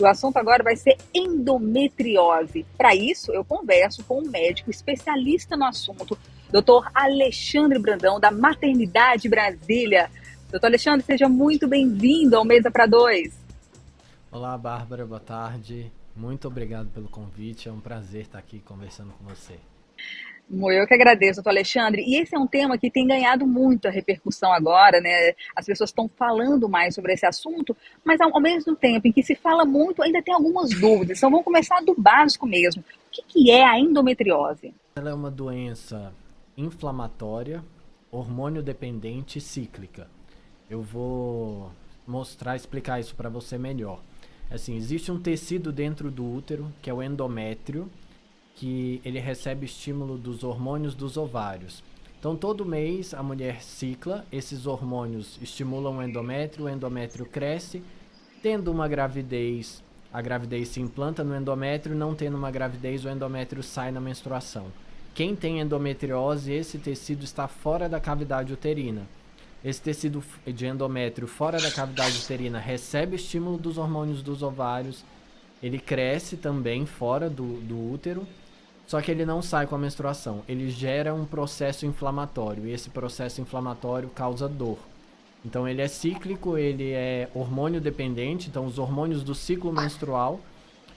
O assunto agora vai ser endometriose. Para isso, eu converso com um médico especialista no assunto, Dr. Alexandre Brandão, da Maternidade Brasília. Doutor Alexandre, seja muito bem-vindo ao Mesa para Dois. Olá, Bárbara, boa tarde. Muito obrigado pelo convite, é um prazer estar aqui conversando com você. Eu que agradeço, doutor Alexandre. E esse é um tema que tem ganhado muita repercussão agora, né? As pessoas estão falando mais sobre esse assunto, mas ao mesmo tempo em que se fala muito, ainda tem algumas dúvidas. Então vamos começar do básico mesmo. O que é a endometriose? Ela é uma doença inflamatória, hormônio dependente e cíclica. Eu vou explicar isso para você melhor. Assim, existe um tecido dentro do útero, que é o endométrio, que ele recebe estímulo dos hormônios dos ovários. Então, todo mês a mulher cicla, esses hormônios estimulam o endométrio cresce, tendo uma gravidez, a gravidez se implanta no endométrio, não tendo uma gravidez, o endométrio sai na menstruação. Quem tem endometriose, esse tecido está fora da cavidade uterina. Esse tecido de endométrio fora da cavidade uterina recebe estímulo dos hormônios dos ovários, ele cresce também fora do útero, só que ele não sai com a menstruação. Ele gera um processo inflamatório e esse processo inflamatório causa dor. Então ele é cíclico, ele é hormônio dependente, então os hormônios do ciclo menstrual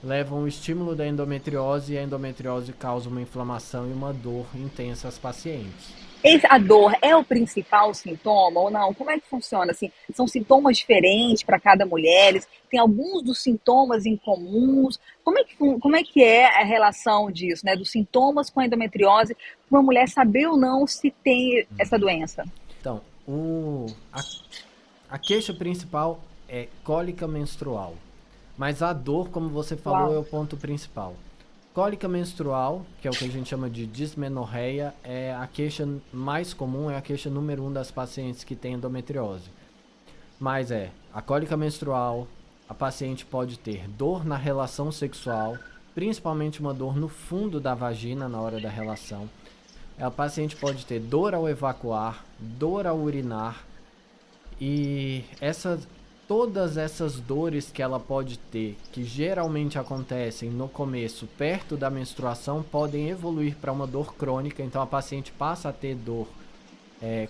levam o estímulo da endometriose e a endometriose causa uma inflamação e uma dor intensa às pacientes. A dor é o principal sintoma ou não? Como é que funciona? Assim, são sintomas diferentes para cada mulher? Tem alguns dos sintomas incomuns? Como é que é a relação disso, né? Dos sintomas com a endometriose, para uma mulher saber ou não se tem essa doença? Então, a queixa principal é cólica menstrual. Mas a dor, como você falou, é Uau. o ponto principal. Cólica menstrual, que é o que a gente chama de dismenorreia, é a queixa mais comum, é a queixa número 1 das pacientes que têm endometriose. Mas a cólica menstrual, a paciente pode ter dor na relação sexual, principalmente uma dor no fundo da vagina na hora da relação. A paciente pode ter dor ao evacuar, dor ao urinar e todas essas dores que ela pode ter, que geralmente acontecem no começo, perto da menstruação, podem evoluir para uma dor crônica. Então a paciente passa a ter dor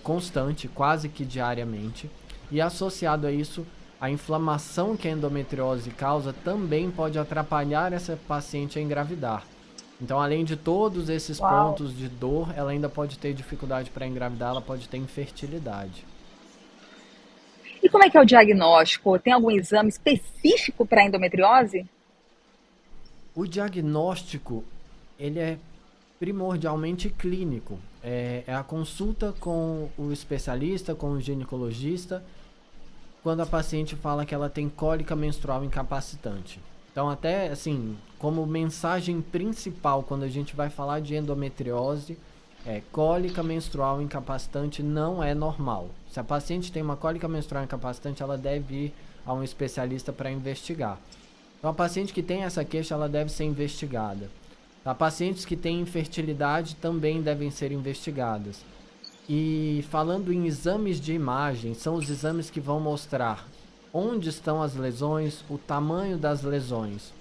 constante, quase que diariamente. E associado a isso, a inflamação que a endometriose causa também pode atrapalhar essa paciente a engravidar. Então, além de todos esses Uau. pontos de dor, ela ainda pode ter dificuldade para engravidar, ela pode ter infertilidade. E como é que é o diagnóstico? Tem algum exame específico para endometriose? O diagnóstico, ele é primordialmente clínico. É a consulta com o especialista, com o ginecologista, quando a paciente fala que ela tem cólica menstrual incapacitante. Então, até assim, como mensagem principal, quando a gente vai falar de endometriose, cólica menstrual incapacitante não é normal. Se a paciente tem uma cólica menstrual incapacitante, ela deve ir a um especialista para investigar. Então, a paciente que tem essa queixa, ela deve ser investigada. Tá? Pacientes que têm infertilidade também devem ser investigadas. E falando em exames de imagem, são os exames que vão mostrar onde estão as lesões, o tamanho das lesões.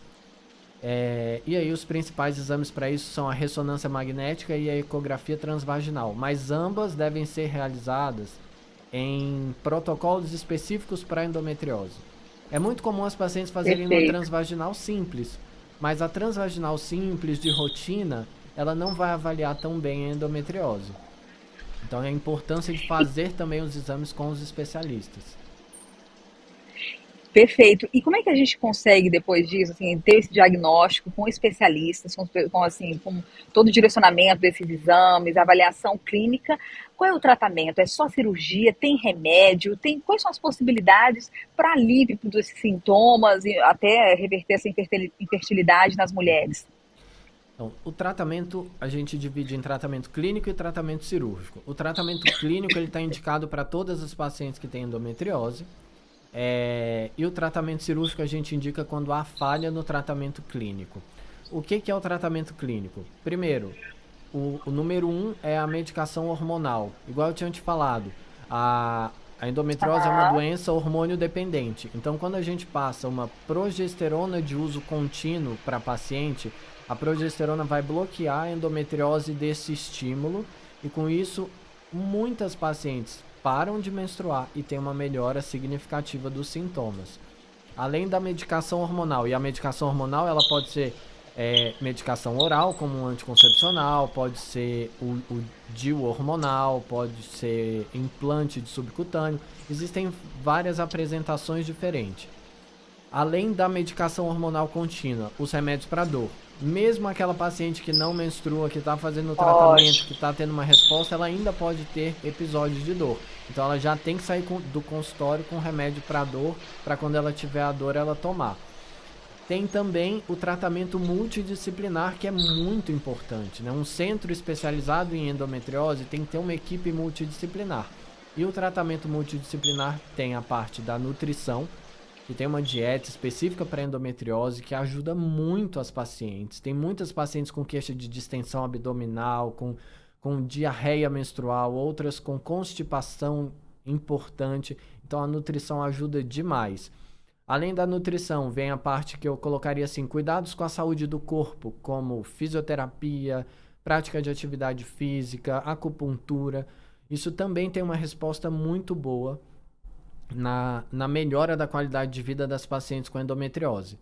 E aí os principais exames para isso são a ressonância magnética e a ecografia transvaginal, mas ambas devem ser realizadas em protocolos específicos para endometriose. É muito comum as pacientes fazerem uma Perfeito. transvaginal simples, mas a transvaginal simples de rotina, ela não vai avaliar tão bem a endometriose. Então é a importância de fazer também os exames com os especialistas. Perfeito. E como é que a gente consegue, depois disso, assim, ter esse diagnóstico com especialistas, com todo o direcionamento desses exames, avaliação clínica? Qual é o tratamento? É só cirurgia? Tem remédio? Quais são as possibilidades para alívio desses sintomas e até reverter essa infertilidade nas mulheres? Então, o tratamento a gente divide em tratamento clínico e tratamento cirúrgico. O tratamento clínico ele está indicado para todas as pacientes que têm endometriose. E o tratamento cirúrgico a gente indica quando há falha no tratamento clínico. O que é o tratamento clínico? Primeiro, o número 1 é a medicação hormonal. Igual eu tinha te falado, A endometriose é uma doença hormônio dependente. Então, quando a gente passa uma progesterona de uso contínuo para paciente, a progesterona vai bloquear a endometriose desse estímulo e, com isso, muitas pacientes param de menstruar e têm uma melhora significativa dos sintomas. Além da medicação hormonal, e a medicação hormonal ela pode ser medicação oral, como um anticoncepcional, pode ser o DIU hormonal, pode ser implante de subcutâneo. Existem várias apresentações diferentes. Além da medicação hormonal contínua, os remédios para dor. Mesmo aquela paciente que não menstrua, que está fazendo o tratamento, que está tendo uma resposta, ela ainda pode ter episódios de dor. Então ela já tem que sair do consultório com remédio para dor, para quando ela tiver a dor ela tomar. Tem também o tratamento multidisciplinar, que é muito importante, né? Um centro especializado em endometriose tem que ter uma equipe multidisciplinar. E o tratamento multidisciplinar tem a parte da nutrição, que tem uma dieta específica para endometriose, que ajuda muito as pacientes. Tem muitas pacientes com queixa de distensão abdominal, com diarreia menstrual, outras com constipação importante. Então a nutrição ajuda demais. Além da nutrição, vem a parte que eu colocaria assim, cuidados com a saúde do corpo, como fisioterapia, prática de atividade física, acupuntura. Isso também tem uma resposta muito boa na melhora da qualidade de vida das pacientes com endometriose.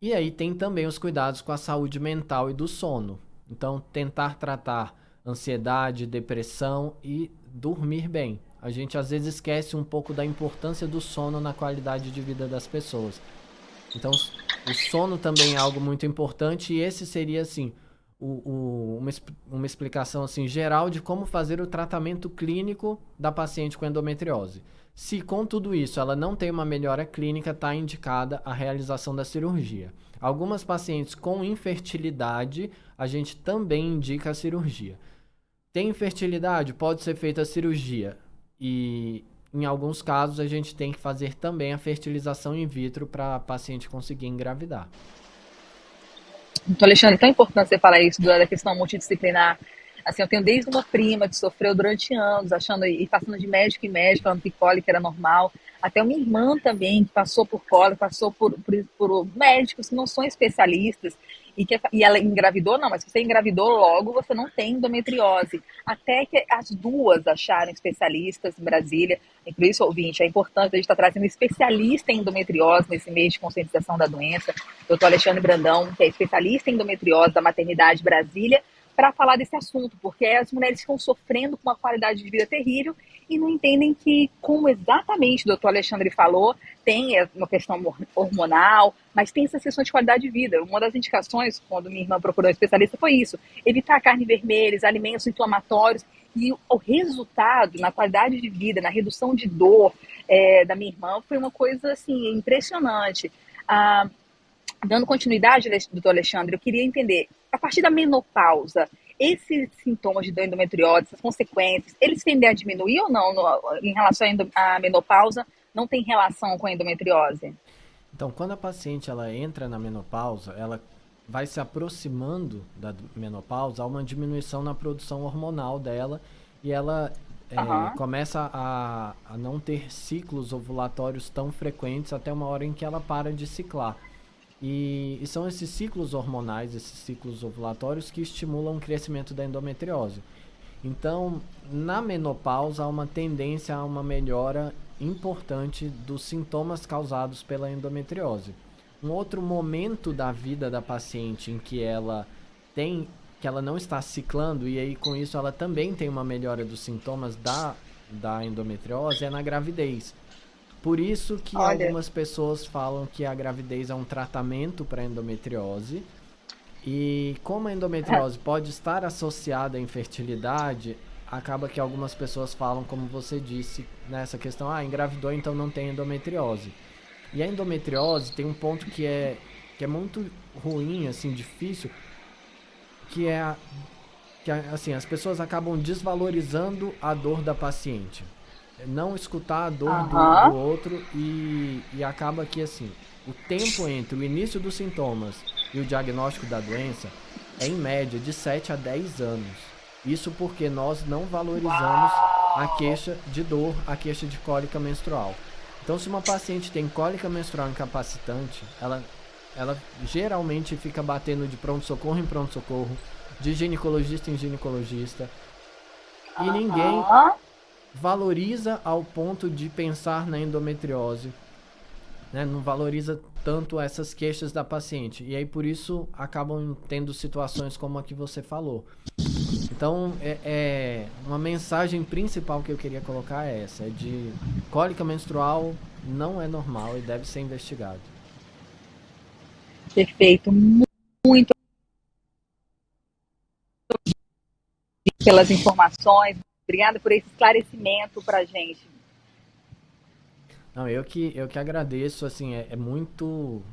E aí tem também os cuidados com a saúde mental e do sono. Então, tentar tratar ansiedade, depressão e dormir bem. A gente às vezes esquece um pouco da importância do sono na qualidade de vida das pessoas. Então, o sono também é algo muito importante e esse seria, assim, uma explicação assim, geral de como fazer o tratamento clínico da paciente com endometriose. Se com tudo isso ela não tem uma melhora clínica, está indicada a realização da cirurgia. Algumas pacientes com infertilidade, a gente também indica a cirurgia. Tem infertilidade? Pode ser feita a cirurgia. E em alguns casos a gente tem que fazer também a fertilização in vitro para a paciente conseguir engravidar. Então, Alexandre, é tão importante você falar isso da questão multidisciplinar. Assim, eu tenho desde uma prima que sofreu durante anos, achando e passando de médico em médico, falando que cólica era normal, até uma irmã também que passou por cólica, passou por médicos que não são especialistas, e ela engravidou, não, mas se você engravidou logo, você não tem endometriose. Até que as duas acharam especialistas em Brasília. E por isso, ouvinte, é importante a gente estar trazendo especialista em endometriose nesse mês de conscientização da doença, doutor Alexandre Brandão, que é especialista em endometriose da Maternidade Brasília, para falar desse assunto, porque as mulheres estão sofrendo com uma qualidade de vida terrível e não entendem que, como exatamente o doutor Alexandre falou, tem uma questão hormonal, mas tem essa questão de qualidade de vida. Uma das indicações, quando minha irmã procurou um especialista, foi isso: evitar carne vermelha, alimentos inflamatórios, e o resultado na qualidade de vida, na redução de dor da minha irmã foi uma coisa assim, impressionante. Dando continuidade, doutor Alexandre, eu queria entender, a partir da menopausa, esses sintomas de endometriose, essas consequências, eles tendem a diminuir ou não em relação à menopausa? Não tem relação com a endometriose? Então, quando a paciente ela entra na menopausa, ela vai se aproximando da menopausa, há uma diminuição na produção hormonal dela e ela começa a não ter ciclos ovulatórios tão frequentes até uma hora em que ela para de ciclar. E são esses ciclos hormonais, esses ciclos ovulatórios que estimulam o crescimento da endometriose. Então, na menopausa, há uma tendência a uma melhora importante dos sintomas causados pela endometriose. Um outro momento da vida da paciente em que ela não está ciclando, e aí com isso ela também tem uma melhora dos sintomas da endometriose, é na gravidez. Por isso que algumas pessoas falam que a gravidez é um tratamento para endometriose. E como a endometriose pode estar associada à infertilidade, acaba que algumas pessoas falam, como você disse, nessa questão, engravidou, então não tem endometriose. E a endometriose tem um ponto que é muito ruim, assim, difícil, que assim, as pessoas acabam desvalorizando a dor da paciente. Não escutar a dor do outro e acaba que, assim, o tempo entre o início dos sintomas e o diagnóstico da doença é, em média, de 7 a 10 anos. Isso porque nós não valorizamos a queixa de dor, a queixa de cólica menstrual. Então, se uma paciente tem cólica menstrual incapacitante, ela geralmente fica batendo de pronto-socorro em pronto-socorro, de ginecologista em ginecologista, e ninguém valoriza ao ponto de pensar na endometriose, né? Não valoriza tanto essas queixas da paciente. E aí, por isso, acabam tendo situações como a que você falou. Então, uma mensagem principal que eu queria colocar é essa, é de cólica menstrual não é normal e deve ser investigado. Perfeito, muito pelas informações, obrigada por esse esclarecimento para a gente. Não, eu que agradeço, assim, é muito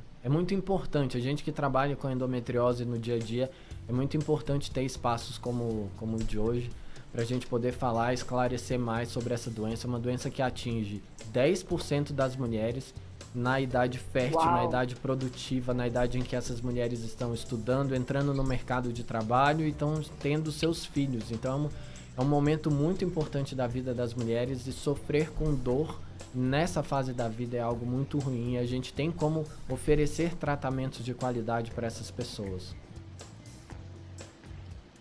importante. A gente que trabalha com endometriose no dia a dia, é muito importante ter espaços como o de hoje, para a gente poder falar, esclarecer mais sobre essa doença. É uma doença que atinge 10% das mulheres na idade fértil, na idade produtiva, na idade em que essas mulheres estão estudando, entrando no mercado de trabalho e estão tendo seus filhos. Então, é um momento muito importante da vida das mulheres, e sofrer com dor nessa fase da vida é algo muito ruim. A gente tem como oferecer tratamentos de qualidade para essas pessoas.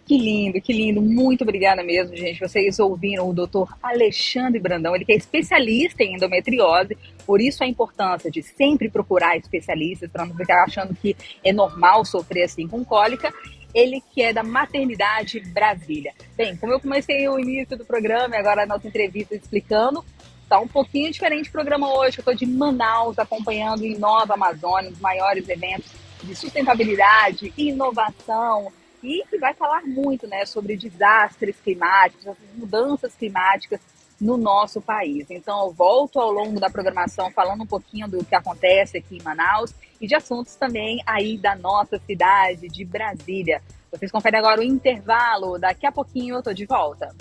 Que lindo, muito obrigada mesmo, gente. Vocês ouviram o doutor Alexandre Brandão, ele que é especialista em endometriose, por isso a importância de sempre procurar especialistas, para não ficar achando que é normal sofrer assim com cólica. Ele que é da Maternidade Brasília. Bem, como eu comecei o início do programa e agora a nossa entrevista explicando, tá um pouquinho diferente o programa hoje. Eu estou de Manaus, acompanhando em Nova Amazônia, os maiores eventos de sustentabilidade, inovação, e que vai falar muito, né, sobre desastres climáticos, as mudanças climáticas no nosso país. Então, eu volto ao longo da programação falando um pouquinho do que acontece aqui em Manaus e de assuntos também aí da nossa cidade, de Brasília. Vocês conferem agora o intervalo, daqui a pouquinho eu tô de volta.